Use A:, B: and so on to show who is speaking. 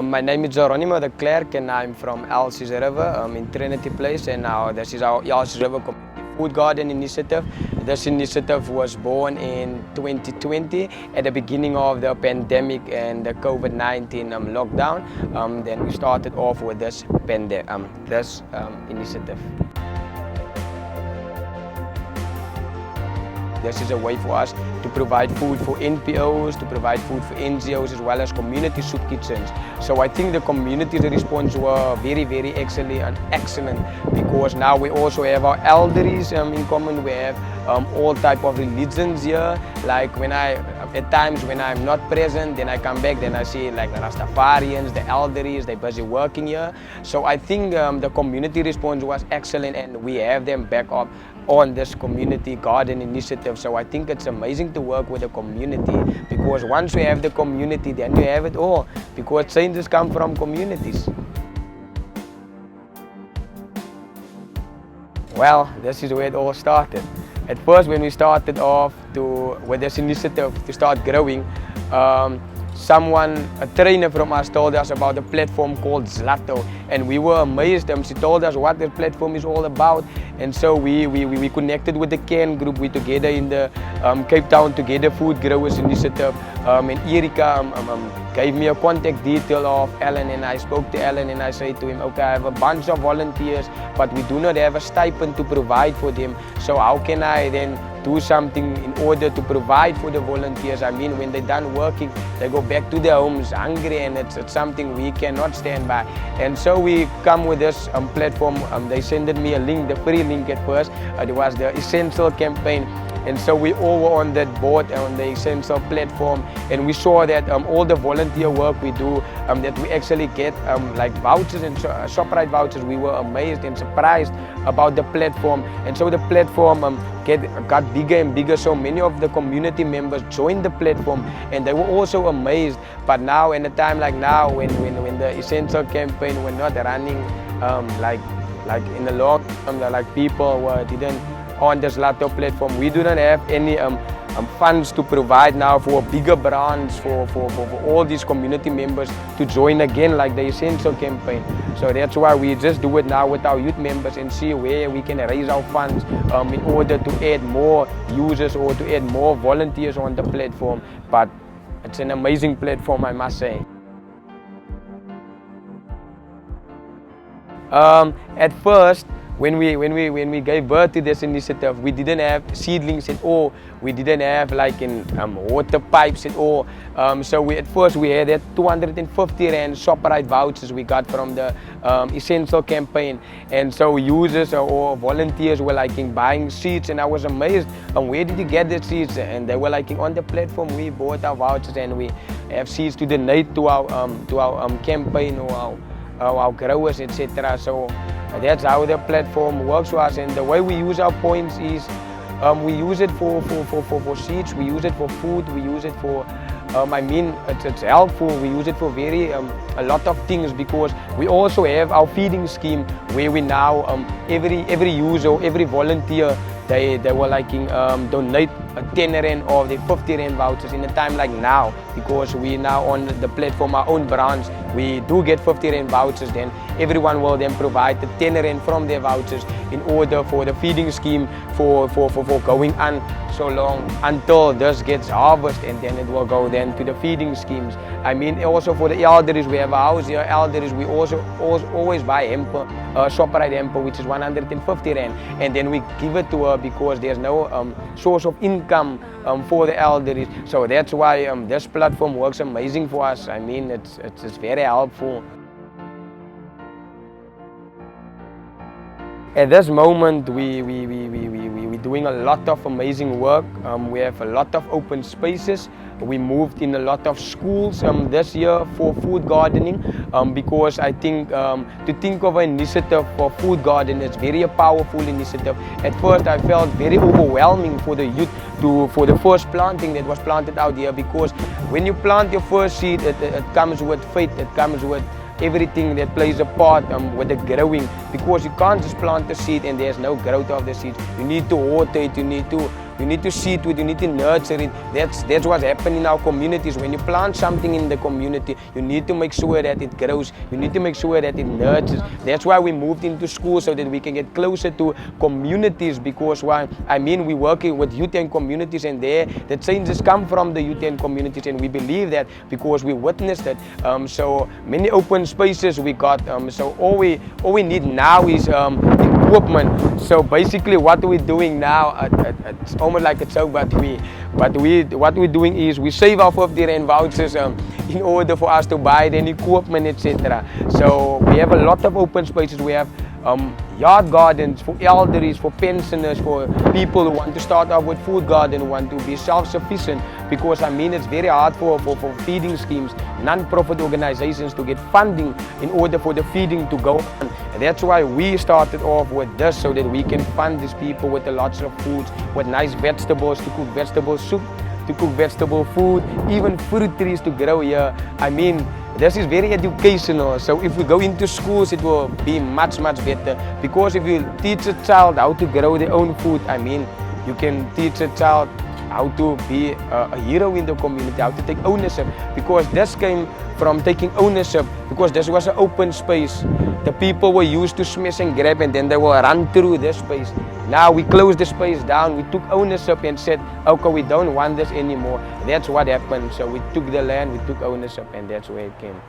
A: My name is Geronimo De Klerk and I'm from Elsies River in Trinity Place, and now this is our Elsies River Community Food Garden Initiative. This initiative was born in 2020 at the beginning of the pandemic and the COVID-19 lockdown. Then we started off with this initiative. This is a way for us to provide food for NPOs, to provide food for NGOs, as well as community soup kitchens. So I think the community's response were very, very excellent, because now we also have our elderlies in common. We have all type of religions here. Like at times when I'm not present, then I come back, then I see like the Rastafarians, the elderlies, they're busy working here. So I think the community response was excellent, and we have them back up on this community garden initiative. So I think it's amazing to work with the community, because once we have the community, then you have it all, because changes come from communities. Well, this is where it all started. At first, when we started off with this initiative to start growing, a trainer from us told us about a platform called Zlto, and we were amazed. She told us what the platform is all about, and so we connected with the CAN group. We together in the Cape Town Together Food Growers Initiative, and Erika gave me a contact detail of Alan, and I spoke to Alan and I said to him, okay, I have a bunch of volunteers, but we do not have a stipend to provide for them, so how can I then do something in order to provide for the volunteers? I mean, when they're done working, they go back to their homes hungry, and it's something we cannot stand by. And so we come with this platform. They sent me a link, the free link at first. It was the Essential campaign. And so we all were on that board, on the Essential platform, and we saw that all the volunteer work we do, that we actually get like vouchers and ShopRite vouchers. We were amazed and surprised about the platform, and so the platform got bigger and bigger. So many of the community members joined the platform, and they were also amazed. But now, in a time like now, when the Essential campaign were not running like in the long term, like people didn't on the Zlto platform, we do not have any funds to provide now for a bigger branch for all these community members to join again, like the Essential campaign. So that's why we just do it now with our youth members and see where we can raise our funds in order to add more users or to add more volunteers on the platform. But it's an amazing platform, I must say. At first, when we gave birth to this initiative, we didn't have seedlings at all. We didn't have like water pipes at all. So at first we had that 250 rand ShopRite vouchers we got from the Essential campaign, and so users or volunteers were like buying seeds, and I was amazed. Where did you get the seeds? And they were like on the platform. We bought our vouchers, and we have seeds to donate to our campaign or our growers, etc. So that's how the platform works for us. And the way we use our points is we use it for seeds, we use it for food, we use it for I mean, it's helpful. We use it for a lot of things, because we also have our feeding scheme where we now every user, every volunteer, they were like donate a 10 rand or the 50 rand vouchers in a time like now, because we now on the platform, our own branch, we do get 50 rand vouchers. Then everyone will then provide the 10 rand from their vouchers in order for the feeding scheme for going on so long until this gets harvested, and then it will go then to the feeding schemes. I mean, also for the elderlies, we have a house here. Elderlies, we also always buy hamper, ShopRite hamper, which is 150 rand, and then we give it to her because there's no source of income for the elderlies. So that's why this platform works amazing for us. I mean, it's very helpful. At this moment, we're doing a lot of amazing work. We have a lot of open spaces. We moved in a lot of schools this year for food gardening, because I think to think of an initiative for food garden is very a powerful initiative. At first, I felt very overwhelming for the youth for the first planting that was planted out here, because when you plant your first seed, it comes with faith, it comes with everything that plays a part with the growing, because you can't just plant the seed and there's no growth of the seed. You need to water it, you need to You need to see to it, you need to nurture it. That's what's happening in our communities. When you plant something in the community, you need to make sure that it grows. You need to make sure that it nurtures. That's why we moved into school, so that we can get closer to communities, because why? I mean, we're working with youth and communities, and there the changes come from the youth and communities, and we believe that because we witnessed it. So many open spaces we got. So all we need now is equipment. So basically what we're doing now, it's almost like a joke, but what we're doing is we save our 50 rand vouchers in order for us to buy the equipment, etc. So we have a lot of open spaces. We have yard gardens for elderly, for pensioners, for people who want to start off with food garden, who want to be self-sufficient, because I mean it's very hard for feeding schemes, non-profit organizations to get funding in order for the feeding to go on. And that's why we started off with this, so that we can fund these people with lots of foods, with nice vegetables, to cook vegetable soup, to cook vegetable food, even fruit trees to grow here. I mean, this is very educational. So if we go into schools, it will be much better, because if you teach a child how to grow their own food, I mean, you can teach a child how to be a hero in the community, how to take ownership, because this came from taking ownership, because this was an open space. The people were used to smash and grab, and then they will run through this space. Now we closed the space down, we took ownership and said, okay, we don't want this anymore. That's what happened. So we took the land, we took ownership, and that's where it came.